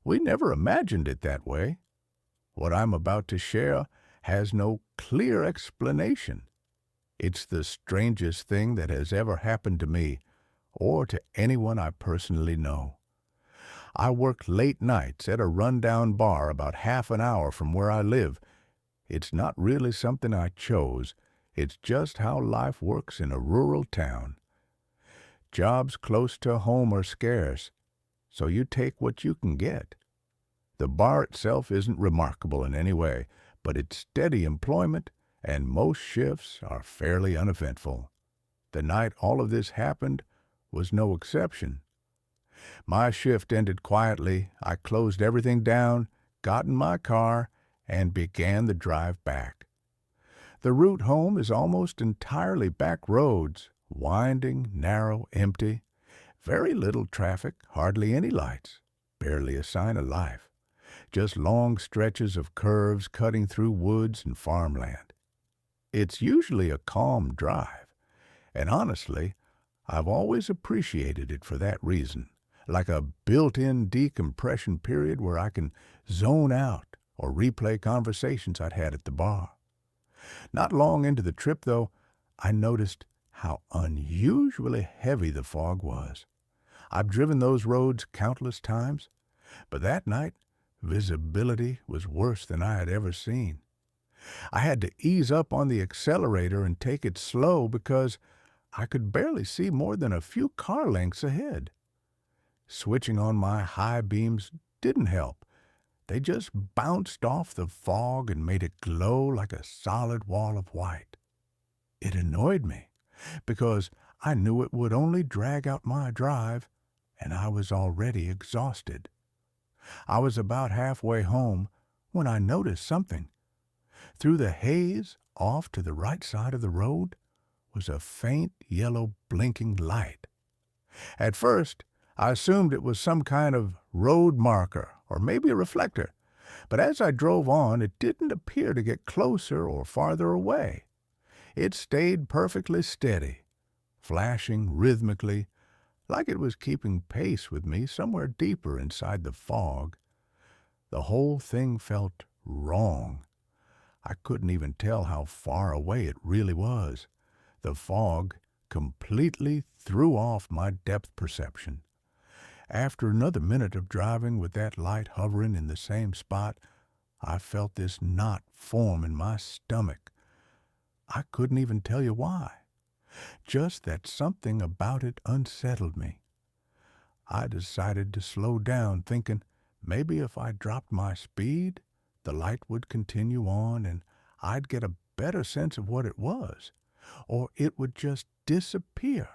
We never imagined it that way. What I'm about to share has no clear explanation. It's the strangest thing that has ever happened to me or to anyone I personally know. I work late nights at a rundown bar about half an hour from where I live. It's not really something I chose. It's just how life works in a rural town. Jobs close to home are scarce, so you take what you can get. The bar itself isn't remarkable in any way, but it's steady employment, and most shifts are fairly uneventful. The night all of this happened was no exception. My shift ended quietly. I closed everything down, got in my car, and began the drive back. The route home is almost entirely back roads, winding, narrow, empty. Very little traffic, hardly any lights, barely a sign of life. Just long stretches of curves cutting through woods and farmland. It's usually a calm drive, and honestly, I've always appreciated it for that reason, like a built-in decompression period where I can zone out or replay conversations I'd had at the bar. Not long into the trip, though, I noticed how unusually heavy the fog was. I've driven those roads countless times, but that night, visibility was worse than I had ever seen. I had to ease up on the accelerator and take it slow because I could barely see more than a few car lengths ahead. Switching on my high beams didn't help. They just bounced off the fog and made it glow like a solid wall of white. It annoyed me because I knew it would only drag out my drive, and I was already exhausted. I was about halfway home when I noticed something. Through the haze, off to the right side of the road, was a faint yellow blinking light. At first, I assumed it was some kind of road marker or maybe a reflector, but as I drove on, it didn't appear to get closer or farther away. It stayed perfectly steady, flashing rhythmically, like it was keeping pace with me somewhere deeper inside the fog. The whole thing felt wrong. I couldn't even tell how far away it really was. The fog completely threw off my depth perception. After another minute of driving with that light hovering in the same spot, I felt this knot form in my stomach. I couldn't even tell you why. Just that something about it unsettled me. I decided to slow down, thinking maybe if I dropped my speed, the light would continue on and I'd get a better sense of what it was, or it would just disappear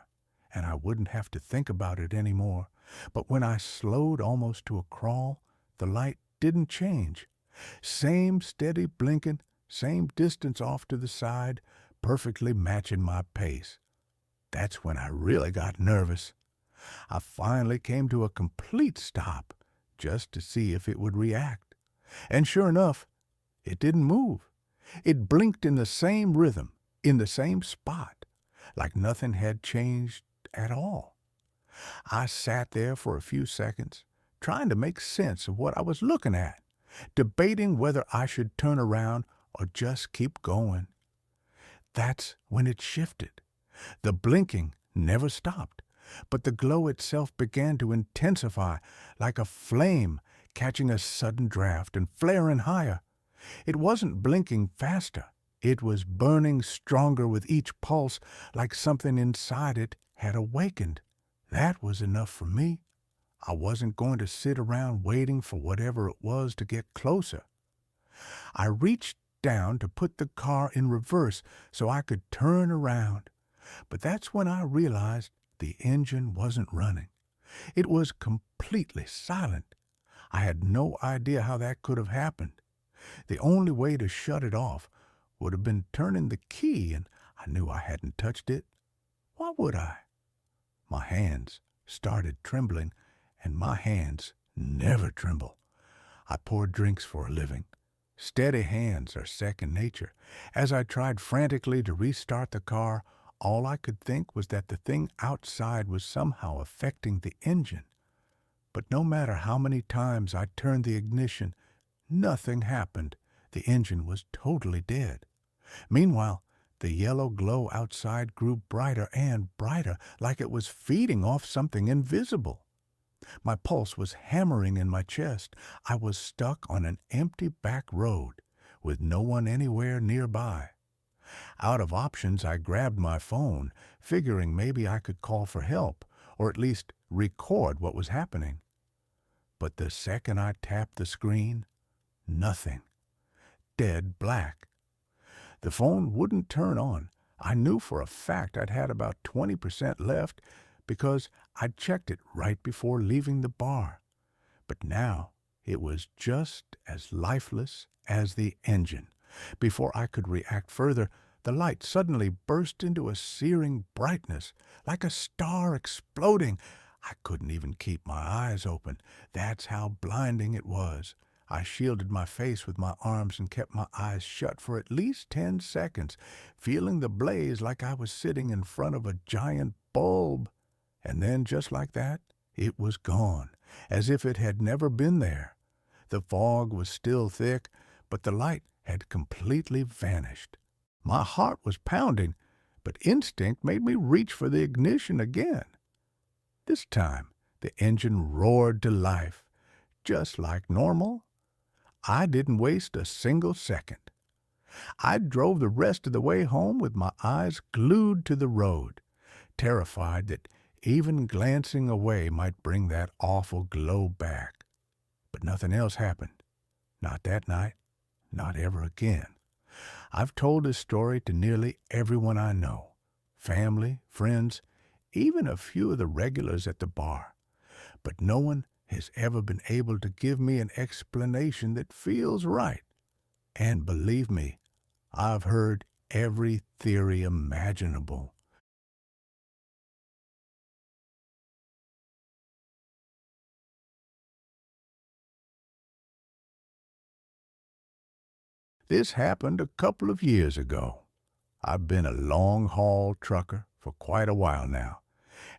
and I wouldn't have to think about it anymore. But when I slowed almost to a crawl, the light didn't change. Same steady blinking, same distance off to the side, perfectly matching my pace. That's when I really got nervous. I finally came to a complete stop just to see if it would react. And sure enough, it didn't move. It blinked in the same rhythm, in the same spot, like nothing had changed at all. I sat there for a few seconds, trying to make sense of what I was looking at, debating whether I should turn around or just keep going. That's when it shifted. The blinking never stopped, but the glow itself began to intensify like a flame catching a sudden draft and flaring higher. It wasn't blinking faster. It was burning stronger with each pulse, like something inside it had awakened. That was enough for me. I wasn't going to sit around waiting for whatever it was to get closer. I reached down to put the car in reverse so I could turn around. But that's when I realized the engine wasn't running. It was completely silent. I had no idea how that could have happened. The only way to shut it off would have been turning the key, and I knew I hadn't touched it. Why would I? My hands started trembling, and my hands never tremble. I pour drinks for a living. Steady hands are second nature. As I tried frantically to restart the car, all I could think was that the thing outside was somehow affecting the engine. But no matter how many times I turned the ignition, nothing happened. The engine was totally dead. Meanwhile, the yellow glow outside grew brighter and brighter, like it was feeding off something invisible. My pulse was hammering in my chest. I was stuck on an empty back road, with no one anywhere nearby. Out of options, I grabbed my phone, figuring maybe I could call for help, or at least record what was happening. But the second I tapped the screen, nothing. Dead black. The phone wouldn't turn on. I knew for a fact I'd had about 20% left because I'd checked it right before leaving the bar. But now it was just as lifeless as the engine. Before I could react further, the light suddenly burst into a searing brightness, like a star exploding. I couldn't even keep my eyes open. That's how blinding it was. I shielded my face with my arms and kept my eyes shut for at least 10 seconds, feeling the blaze like I was sitting in front of a giant bulb. And then, just like that, it was gone, as if it had never been there. The fog was still thick, but the light had completely vanished. My heart was pounding, but instinct made me reach for the ignition again. This time, the engine roared to life. Just like normal, I didn't waste a single second. I drove the rest of the way home with my eyes glued to the road, terrified that even glancing away might bring that awful glow back. But nothing else happened. Not that night, not ever again. I've told this story to nearly everyone I know, family, friends, even a few of the regulars at the bar. But no one has ever been able to give me an explanation that feels right. And believe me, I've heard every theory imaginable. This happened a couple of years ago. I've been a long-haul trucker for quite a while now,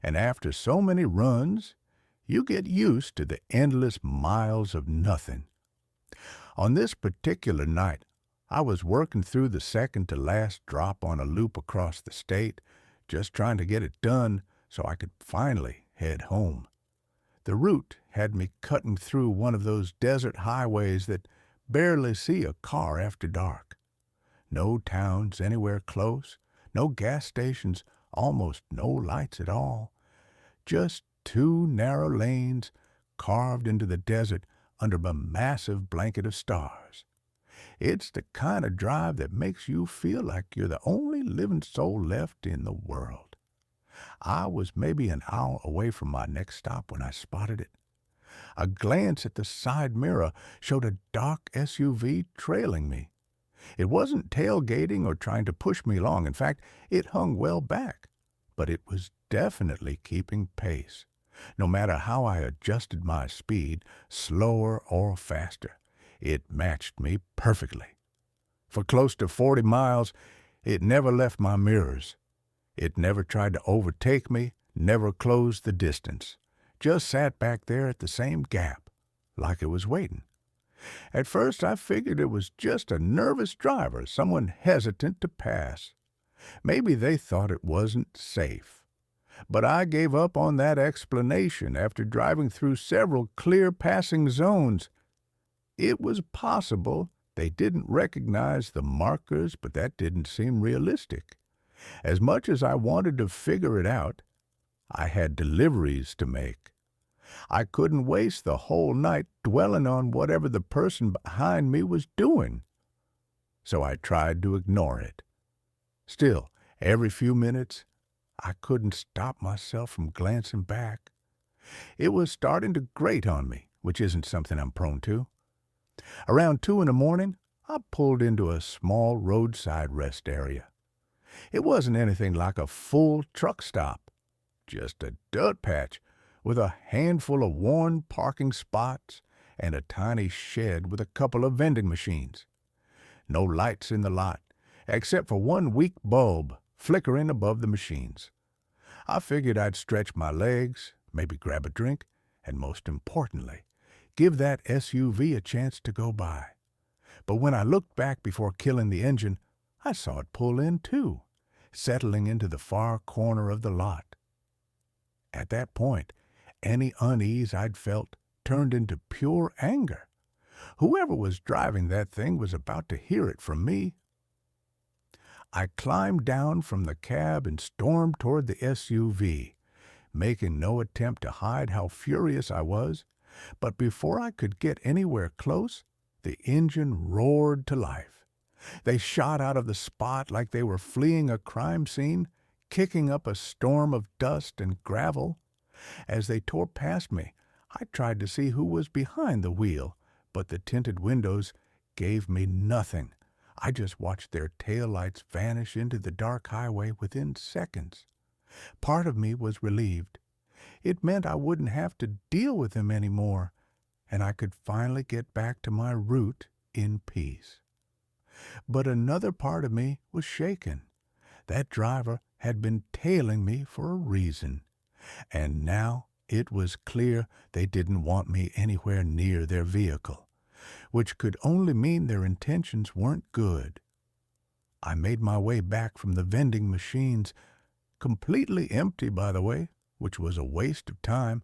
and after so many runs, you get used to the endless miles of nothing. On this particular night, I was working through the second-to-last drop on a loop across the state, just trying to get it done so I could finally head home. The route had me cutting through one of those desert highways that barely see a car after dark. No towns anywhere close, no gas stations, almost no lights at all. Just two narrow lanes carved into the desert under a massive blanket of stars. It's the kind of drive that makes you feel like you're the only living soul left in the world. I was maybe an hour away from my next stop when I spotted it. A glance at the side mirror showed a dark SUV trailing me. It wasn't tailgating or trying to push me along. In fact, it hung well back. But it was definitely keeping pace. No matter how I adjusted my speed, slower or faster, it matched me perfectly. For close to 40 miles, it never left my mirrors. It never tried to overtake me, never closed the distance. Just sat back there at the same gap, like it was waiting. At first, I figured it was just a nervous driver, someone hesitant to pass. Maybe they thought it wasn't safe. But I gave up on that explanation after driving through several clear passing zones. It was possible they didn't recognize the markers, but that didn't seem realistic. As much as I wanted to figure it out, I had deliveries to make. I couldn't waste the whole night dwelling on whatever the person behind me was doing. So I tried to ignore it. Still, every few minutes, I couldn't stop myself from glancing back. It was starting to grate on me, which isn't something I'm prone to. Around 2 in the morning, I pulled into a small roadside rest area. It wasn't anything like a full truck stop, just a dirt patch with a handful of worn parking spots and a tiny shed with a couple of vending machines. No lights in the lot, except for one weak bulb flickering above the machines. I figured I'd stretch my legs, maybe grab a drink, and most importantly, give that SUV a chance to go by. But when I looked back before killing the engine, I saw it pull in too, settling into the far corner of the lot. At that point, any unease I'd felt turned into pure anger. Whoever was driving that thing was about to hear it from me. I climbed down from the cab and stormed toward the SUV, making no attempt to hide how furious I was. But before I could get anywhere close, the engine roared to life. They shot out of the spot like they were fleeing a crime scene, kicking up a storm of dust and gravel. As they tore past me, I tried to see who was behind the wheel, but the tinted windows gave me nothing. I just watched their taillights vanish into the dark highway within seconds. Part of me was relieved. It meant I wouldn't have to deal with them anymore, and I could finally get back to my route in peace. But another part of me was shaken. That driver had been tailing me for a reason, and now it was clear they didn't want me anywhere near their vehicle, which could only mean their intentions weren't good. I made my way back from the vending machines, completely empty, by the way, which was a waste of time,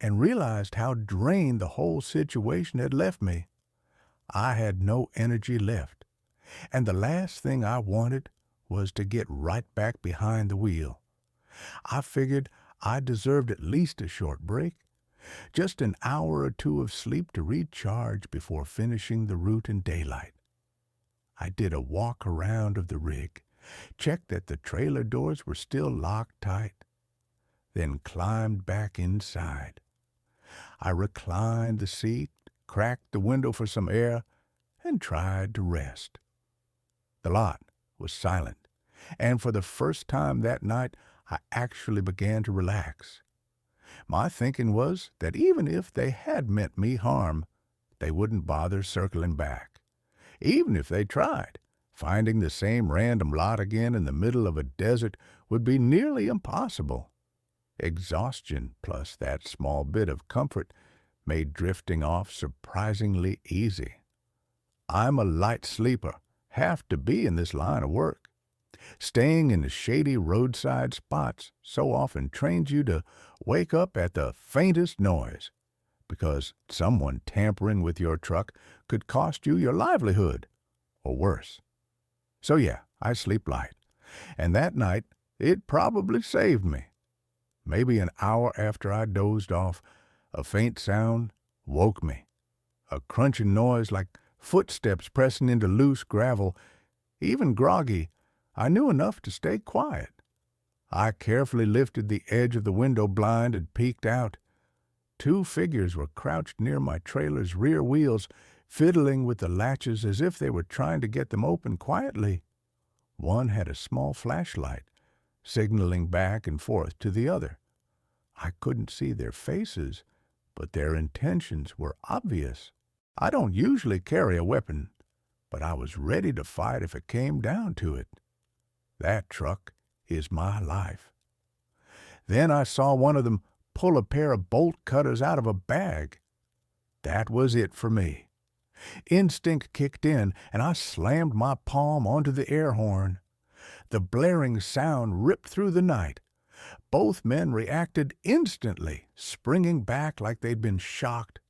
and realized how drained the whole situation had left me. I had no energy left, and the last thing I wanted was to get right back behind the wheel. I figured I deserved at least a short break, just an hour or two of sleep to recharge before finishing the route in daylight. I did a walk around of the rig, checked that the trailer doors were still locked tight, then climbed back inside. I reclined the seat, cracked the window for some air, and tried to rest. The lot was silent, and for the first time that night, I actually began to relax. My thinking was that even if they had meant me harm, they wouldn't bother circling back. Even if they tried, finding the same random lot again in the middle of a desert would be nearly impossible. Exhaustion plus that small bit of comfort made drifting off surprisingly easy. I'm a light sleeper, have to be in this line of work. Staying in the shady roadside spots so often trains you to wake up at the faintest noise, because someone tampering with your truck could cost you your livelihood, or worse. So yeah, I sleep light, and that night it probably saved me. Maybe an hour after I dozed off, a faint sound woke me. A crunching noise like footsteps pressing into loose gravel. Even groggy, I knew enough to stay quiet. I carefully lifted the edge of the window blind and peeked out. Two figures were crouched near my trailer's rear wheels, fiddling with the latches as if they were trying to get them open quietly. One had a small flashlight, signaling back and forth to the other. I couldn't see their faces, but their intentions were obvious. I don't usually carry a weapon, but I was ready to fight if it came down to it. That truck is my life. Then I saw one of them pull a pair of bolt cutters out of a bag. That was it for me. Instinct kicked in, and I slammed my palm onto the air horn. The blaring sound ripped through the night. Both men reacted instantly, springing back like they'd been shocked.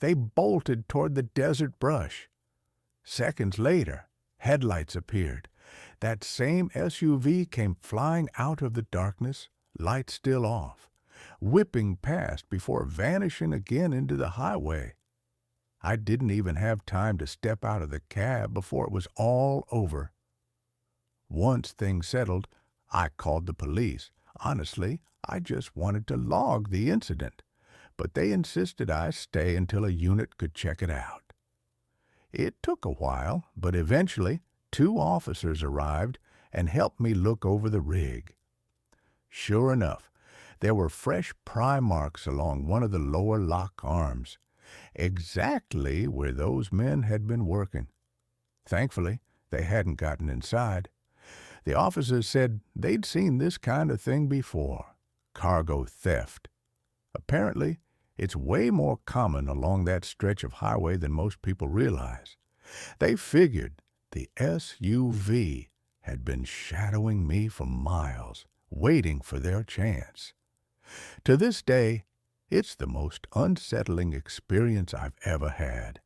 They bolted toward the desert brush. Seconds later, headlights appeared. That same SUV came flying out of the darkness, lights still off, whipping past before vanishing again into the highway. I didn't even have time to step out of the cab before it was all over. Once things settled, I called the police. Honestly, I just wanted to log the incident, but they insisted I stay until a unit could check it out. It took a while, but eventually 2 officers arrived and helped me look over the rig. Sure enough, there were fresh pry marks along one of the lower lock arms, exactly where those men had been working. Thankfully, they hadn't gotten inside. The officers said they'd seen this kind of thing before, cargo theft. Apparently, It's way more common along that stretch of highway than most people realize. They figured the SUV had been shadowing me for miles, waiting for their chance. To this day, it's the most unsettling experience I've ever had.